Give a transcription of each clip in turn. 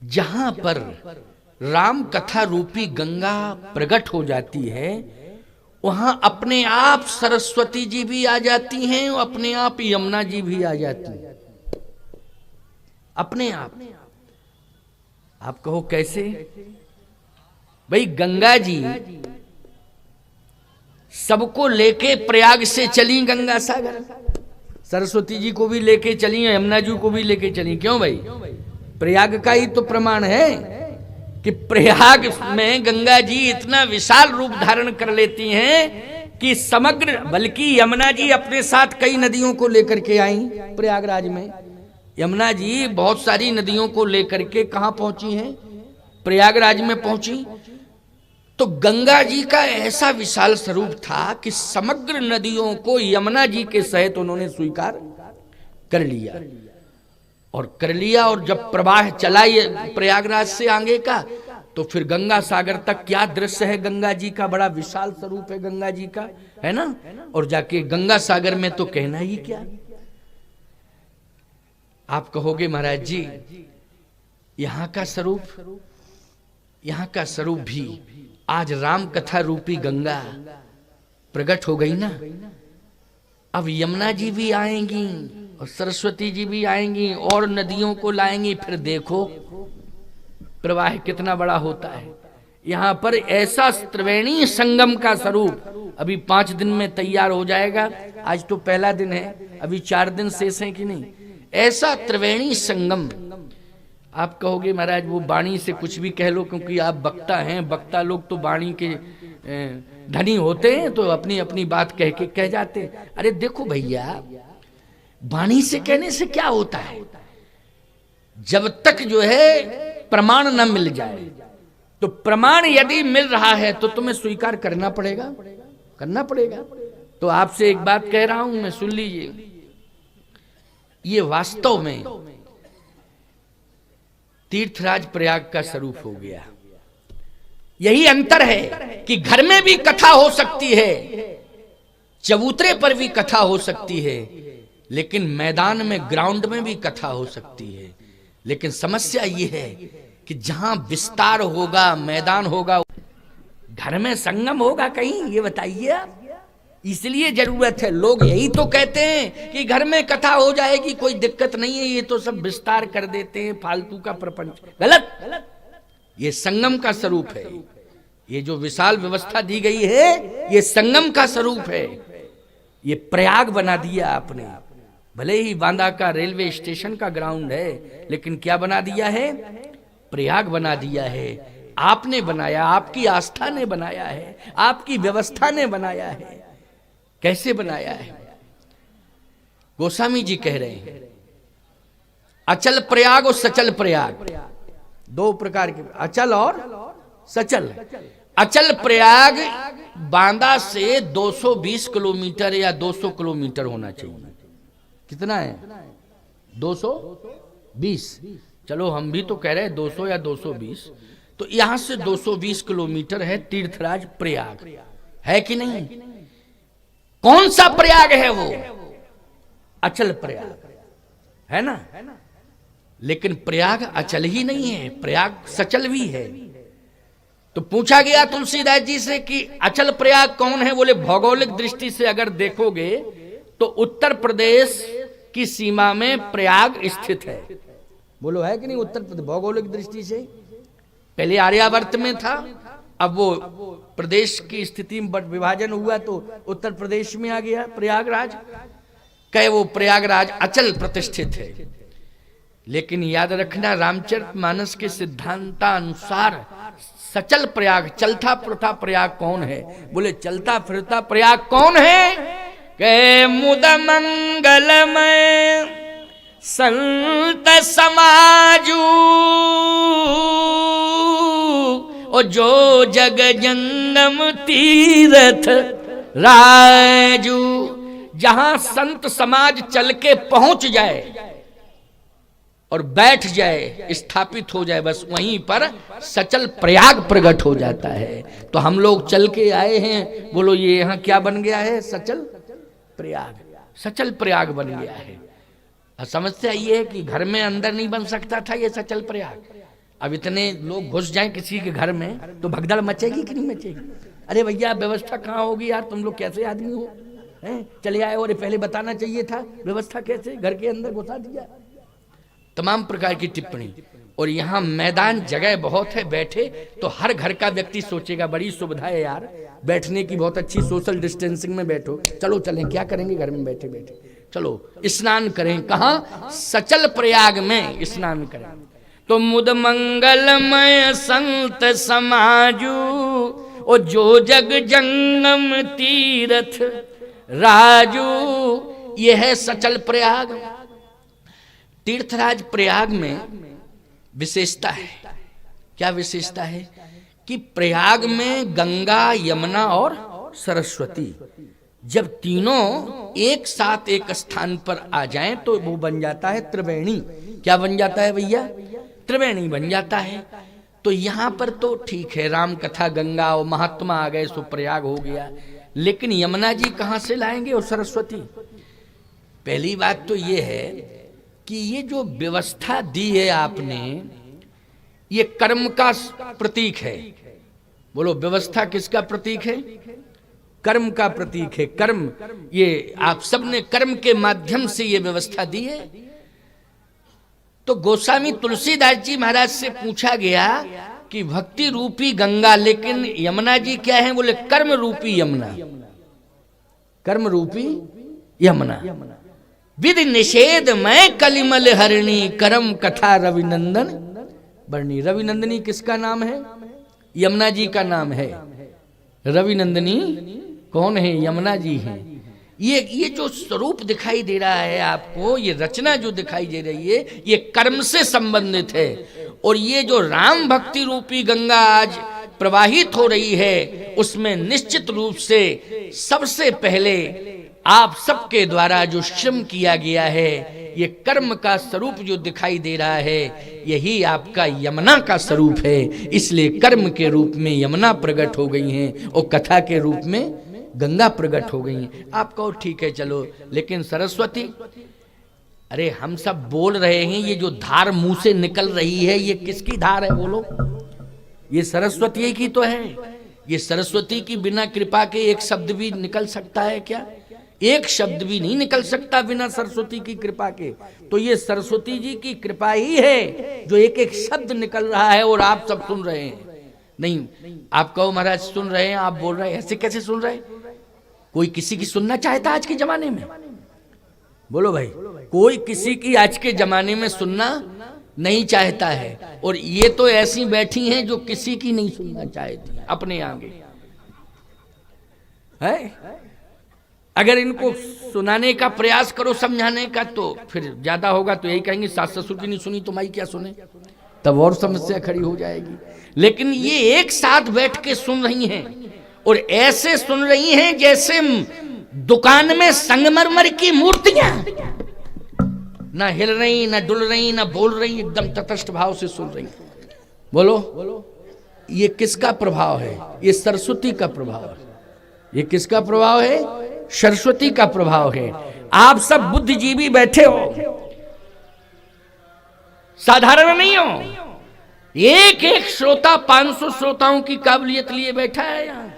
जहां पर राम कथा रूपी गंगा प्रकट हो जाती है, वहां अपने आप सरस्वती जी भी आ जाती हैं और अपने आप यमुना जी भी आ जाती हैं, अपने आप कहो कैसे? भाई गंगा जी सबको लेके प्रयाग से चली गंगा सागर, सरस्वती जी को भी लेके चली, यमुना जी को भी लेके चली। क्यों भाई? प्रयाग का ही तो प्रमाण है कि प्रयाग में गंगा जी इतना विशाल रूप धारण कर लेती हैं कि समग्र, बल्कि यमुना जी अपने साथ कई नदियों को लेकर के आई प्रयागराज में। यमुना जी बहुत सारी नदियों को लेकर के कहां पहुंची हैं? प्रयागराज में पहुंची। तो गंगा जी का ऐसा विशाल स्वरूप था कि समग्र नदियों को यमुना जी के सहित उन्होंने स्वीकार कर लिया और जब प्रवाह चला प्रयागराज से आगे का, तो फिर गंगा सागर तक क्या दृश्य है गंगा जी का, बड़ा विशाल स्वरूप है गंगा जी का, है ना। और जाके गंगा सागर में तो कहना ही क्या। आप कहोगे महाराज जी यहां का स्वरूप भी आज राम कथा रूपी गंगा प्रकट हो गई ना, अब यमुना जी भी आएंगी और सरस्वती जी भी आएंगी और नदियों को लाएंगी, फिर देखो प्रवाह कितना बड़ा होता है। यहाँ पर ऐसा त्रिवेणी संगम का स्वरूप अभी 5 दिन में तैयार हो जाएगा। आज तो पहला दिन है, अभी 4 दिन शेष हैं कि नहीं। ऐसा त्रिवेणी संगम, आप कहोगे महाराज वो वाणी से कुछ भी कह लो, क्योंकि आप वक्ता हैं, वक्ता लोग तो वाणी के धनी होते हैं, तो अपनी अपनी बात कह के कह जाते हैं। अरे देखो भैया, वाणी से कहने से क्या होता है, जब तक जो है प्रमाण न मिल जाए, तो प्रमाण यदि मिल रहा है तो तुम्हें स्वीकार करना पड़ेगा। तो आपसे एक बात कह रहा हूं मैं, सुन लीजिए। ये वास्तव में तीर्थराज प्रयाग का स्वरूप हो गया। यही अंतर है कि घर में भी कथा हो सकती है, चबूतरे पर भी कथा हो सकती है, लेकिन मैदान में, ग्राउंड में भी कथा हो सकती है। लेकिन समस्या ये है कि जहां विस्तार होगा, मैदान होगा, घर में संगम होगा कहीं? ये बताइए आप। इसलिए जरूरत है, लोग यही तो कहते हैं कि घर में कथा हो जाएगी, कोई दिक्कत नहीं है, ये तो सब विस्तार कर देते हैं, फालतू का प्रपंच। गलत। ये संगम का स्वरूप है। ये जो विशाल व्यवस्था दी गई है, ये संगम का स्वरूप है। ये प्रयाग बना दिया आपने। भले ही बांदा का रेलवे स्टेशन का ग्राउंड है, लेकिन क्या बना दिया है? प्रयाग बना दिया है। आपने बनाया, आपकी आस्था ने बनाया है, आपकी व्यवस्था ने बनाया है। कैसे बनाया है? गोस्वामी जी कह रहे हैं अचल प्रयाग और सचल प्रयाग, 2 प्रकार के, अचल और सचल। अचल प्रयाग बांदा से 220 किलोमीटर या 200 किलोमीटर होना चाहिए। कितना है? 220। चलो हम भी तो कह रहे हैं 200 या 220, तो यहां से 220 किलोमीटर है तीर्थराज प्रयाग, है कि नहीं? कौन सा प्रयाग है वो? अचल प्रयाग है ना। लेकिन प्रयाग अचल ही नहीं है, प्रयाग सचल भी है। तो पूछा गया तुलसीदास जी से कि अचल प्रयाग कौन है? बोले भौगोलिक दृष्टि से अगर देखोगे तो उत्तर प्रदेश की सीमा में प्रयाग स्थित है। बोलो है कि नहीं? उत्तर प्रदेश भौगोलिक दृष्टि से पहले आर्यावर्त में था, अब वो प्रदेश की स्थिति में विभाजन हुआ तो उत्तर प्रदेश में आ गया प्रयागराज। कहे वो प्रयागराज अचल प्रतिष्ठित है। लेकिन याद रखना, रामचरितमानस के सिद्धांतानुसार सचल प्रयाग, चलता फिरता प्रयाग कौन है? बोले चलता फिरता प्रयाग कौन है? कहे मुद मंगलमय संत समाजू, और जो जग जंगम तीरथ राजू। जहां संत समाज चल के पहुंच जाए और बैठ जाए, स्थापित हो जाए, बस वहीं पर सचल प्रयाग प्रकट हो जाता है। तो हम लोग चल के आए हैं, बोलो ये यहाँ क्या बन गया है? सचल प्रयाग, सचल प्रयाग बन गया है। समस्या ये है कि घर में अंदर नहीं बन सकता था ये सचल प्रयाग। अब इतने लोग घुस जाएं किसी के घर में तो भगदड़ मचेगी कि नहीं मचेगी? अरे भैया व्यवस्था कहाँ होगी यार, तुम लोग कैसे आदमी हो, हैं? चले आए और पहले बताना चाहिए था, व्यवस्था कैसे घर के अंदर घुसा दिया। तमाम प्रकार की टिप्पणी। और यहाँ मैदान जगह बहुत है, बैठे तो हर घर का व्यक्ति सोचेगा बड़ी सुविधा है यार, बैठने की बहुत अच्छी, सोशल डिस्टेंसिंग में बैठो, चलो चलें, क्या करेंगे घर में बैठे बैठे, चलो स्नान करें। कहाँ? सचल प्रयाग में स्नान करें। तो मुद मंगलमय संत समाजू, ओ जो जग जंगम तीरथ राजू, ये है सचल प्रयाग। तीर्थराज प्रयाग में विशेषता है। क्या विशेषता है? कि प्रयाग में गंगा, यमुना और सरस्वती जब तीनों एक साथ एक स्थान पर आ जाएं तो वो बन जाता है त्रिवेणी। क्या बन जाता है भैया? त्रिवेणी बन जाता है। तो यहां पर तो ठीक है, राम कथा, गंगा और महात्मा आ गए, सो प्रयाग हो गया। लेकिन यमुना जी कहां से लाएंगे और सरस्वती? पहली बात तो ये है कि ये जो व्यवस्था दी है आपने, ये कर्म का प्रतीक है। बोलो, व्यवस्था किसका प्रतीक है? कर्म का प्रतीक है। कर्म, ये आप सबने कर्म के माध्यम से ये व्यवस्था दी है। तो गोस्वामी तुलसीदास जी महाराज से पूछा गया कि भक्ति रूपी गंगा, लेकिन यमुना जी क्या है? बोले कर्म रूपी यमुना। कर्म रूपी यमुना। विधि निषेध मैं कलिमल हरिणी, करम कथा रविनंदन बरनी। रविनंदनी किसका नाम है? यमुना जी का नाम है। रविनंदनी कौन है? यमुना जी हैं। ये जो स्वरूप दिखाई दे रहा है आपको, ये रचना जो दिखाई दे रही है, ये कर्म से संबंधित है। और ये जो राम भक्ति रूपी गंगा आज प्रवाहित हो रही है, उसमें निश्चित रूप से सबसे पहले आप सबके द्वारा जो श्रम किया गया है, ये कर्म का स्वरूप जो दिखाई दे रहा है, यही आपका यमुना का स्वरूप है। इसलिए कर्म के रूप में यमुना प्रकट हो गई हैं और कथा के रूप में गंगा प्रकट हो गई हैं। आप कहो ठीक है चलो, लेकिन सरस्वती, अरे हम सब बोल रहे हैं, ये जो धार मुंह से निकल रही है, ये किसकी धार है बोलो? ये सरस्वती की तो है। ये सरस्वती की बिना कृपा के एक शब्द भी निकल सकता है क्या? एक शब्द भी नहीं निकल सकता बिना सरस्वती की कृपा के। तो ये सरस्वती जी की कृपा ही है जो एक एक शब्द निकल रहा है और आप सब सुन रहे हैं। नहीं, आप कहो महाराज सुन रहे हैं, आप बोल रहे हैं, ऐसे कैसे सुन रहे हैं? कोई किसी की सुनना चाहता आज के जमाने में? बोलो भाई, कोई किसी की आज के जमाने में सुनना नहीं चाहता है। और ये तो ऐसी बैठी हैं जो किसी की नहीं सुनना चाहती अपने आगे है। अगर इनको सुनाने का प्रयास करो, समझाने का, तो फिर ज्यादा होगा तो यही कहेंगे सास ससुर की नहीं सुनी तो माई क्या सुने, तब और समस्या खड़ी हो जाएगी। लेकिन ये एक साथ बैठ के सुन रही हैं और ऐसे सुन रही हैं जैसे दुकान में संगमरमर की मूर्तियां, ना हिल रही, ना डुल रही, ना बोल रही, एकदम तटस्थ भाव से सुन रही। बोलो, ये किसका प्रभाव है? ये सरस्वती का प्रभाव है। ये किसका प्रभाव है? सरस्वती का प्रभाव है। आप सब बुद्धिजीवी बैठे हो, साधारण नहीं हो। एक एक श्रोता 500 श्रोताओं की काबिलियत लिए बैठा है यहां।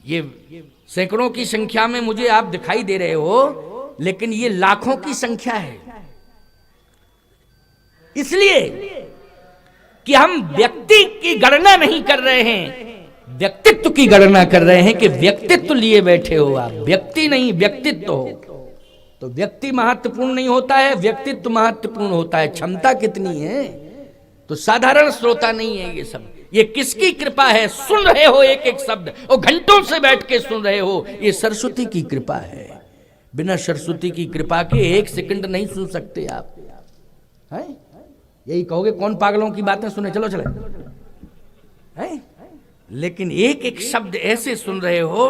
ये सैकड़ों की संख्या में मुझे आप दिखाई दे रहे हो, लेकिन ये लाखों की संख्या है। इसलिए कि हम व्यक्ति की गणना नहीं कर रहे हैं, व्यक्तित्व की गणना कर रहे हैं कि व्यक्तित्व लिए बैठे हो आप, व्यक्ति नहीं व्यक्तित्व हो। तो व्यक्ति महत्वपूर्ण नहीं होता है, व्यक्तित्व महत्वपूर्ण होता है। क्षमता कितनी है? तो साधारण श्रोता नहीं है ये सब। ये किसकी कृपा है? सुन रहे हो एक एक शब्द और घंटों से बैठ के सुन रहे हो, ये सरस्वती की कृपा है। बिना सरस्वती की कृपा के एक सेकंड नहीं सुन सकते आप। है यही कहोगे कौन पागलों की बातें सुने, चलो चले है? लेकिन एक एक शब्द ऐसे सुन रहे हो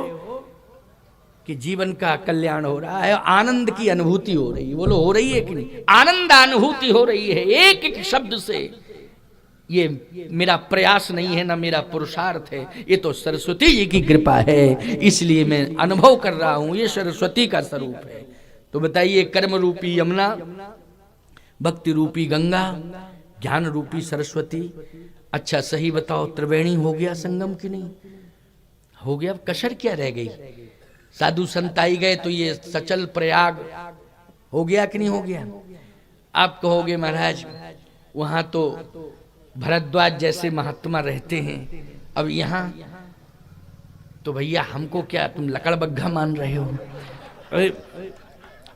कि जीवन का कल्याण हो रहा है, आनंद की अनुभूति हो रही है। बोलो हो रही है कि नहीं? आनंद अनुभूति हो रही है एक एक शब्द से। ये मेरा प्रयास नहीं है, ना मेरा पुरुषार्थ है, ये तो सरस्वती जी की कृपा है। इसलिए मैं अनुभव कर रहा हूं, ये सरस्वती का स्वरूप है। तो बताइए, कर्म रूपी यमुना, भक्ति रूपी गंगा, ज्ञान रूपी सरस्वती। अच्छा सही बताओ, त्रिवेणी हो गया संगम कि नहीं हो गया? अब कसर क्या रह गई? साधु संत आई गए तो ये सचल प्रयाग हो गया कि नहीं हो गया? आप कहोगे महाराज वहां तो भरद्वाज जैसे महात्मा रहते हैं, अब यहाँ तो भैया हमको क्या, तुम लकड़ बग्घा मान रहे हो? अरे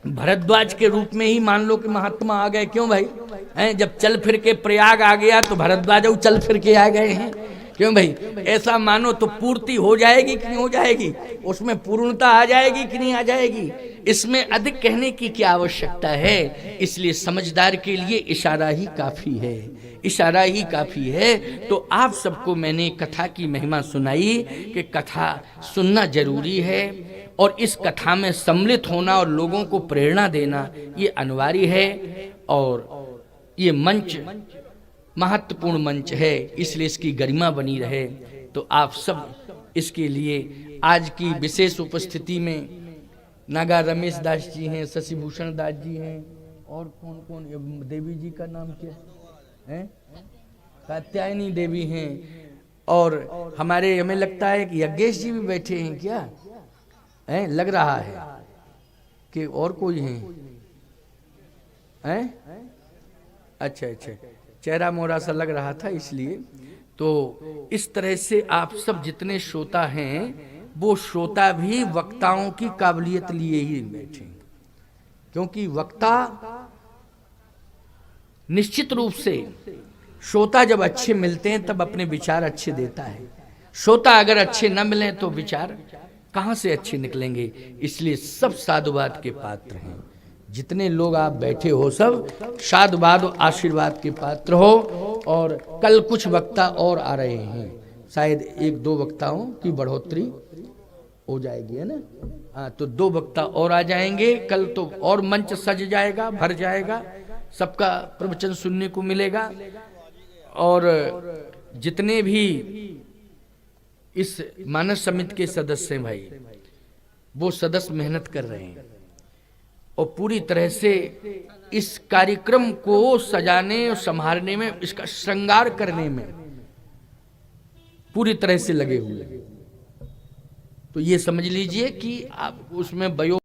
भरद्वाज के रूप में ही मान लो कि महात्मा आ गए। क्यों भाई? हैं, जब चल फिर के प्रयाग आ गया तो भरद्वाज चल फिर के आ गए हैं। क्यों भाई? ऐसा मानो तो पूर्ति हो जाएगी कि नहीं हो जाएगी? उसमें पूर्णता आ जाएगी कि नहीं आ जाएगी? इसमें अधिक कहने की क्या आवश्यकता है? इसलिए समझदार के लिए इशारा ही काफी है, इशारा ही काफी है। तो आप सबको मैंने कथा की महिमा सुनाई कि कथा सुनना जरूरी है और इस कथा में सम्मिलित होना और लोगों को प्रेरणा देना ये अनिवार्य है। और ये मंच महत्वपूर्ण मंच है, इसलिए इसकी गरिमा बनी रहे। तो आप सब इसके लिए आज की विशेष उपस्थिति में नागा रमेश दास जी हैं, शशिभूषण दास जी हैं, और कौन कौन, देवी जी का नाम क्या है, कात्यायनी देवी हैं, और हमारे हमें लगता है कि यज्ञेश जी भी बैठे हैं क्या है? लग रहा है कि और कोई हैं? अच्छा अच्छा, चेहरा मोहरा सा लग रहा था इसलिए। तो इस तरह से आप सब जितने श्रोता हैं वो श्रोता भी वक्ताओं की काबिलियत लिए ही बैठे, क्योंकि वक्ता निश्चित रूप से श्रोता जब अच्छे मिलते हैं तब अपने विचार अच्छे देता है। श्रोता अगर अच्छे न मिले तो विचार कहां से अच्छे निकलेंगे? इसलिए सब साधुवाद के पात्र हैं। जितने लोग आप बैठे हो सब साधुवाद और आशीर्वाद के पात्र हो। और कल कुछ वक्ता और आ रहे हैं, शायद 1-2 वक्ताओं की बढ़ोतरी हो जाएगी, है ना? हाँ, तो 2 वक्ता और आ जाएंगे कल, तो और मंच सज जाएगा, भर जाएगा, सबका प्रवचन सुनने को मिलेगा। और जितने भी इस मानस समिति के सदस्य हैं भाई, वो सदस्य मेहनत कर रहे हैं और पूरी तरह से इस कार्यक्रम को सजाने और संभालने में, इसका श्रृंगार करने में पूरी तरह से लगे हुए हैं। तो ये समझ लीजिए कि आप उसमें बयो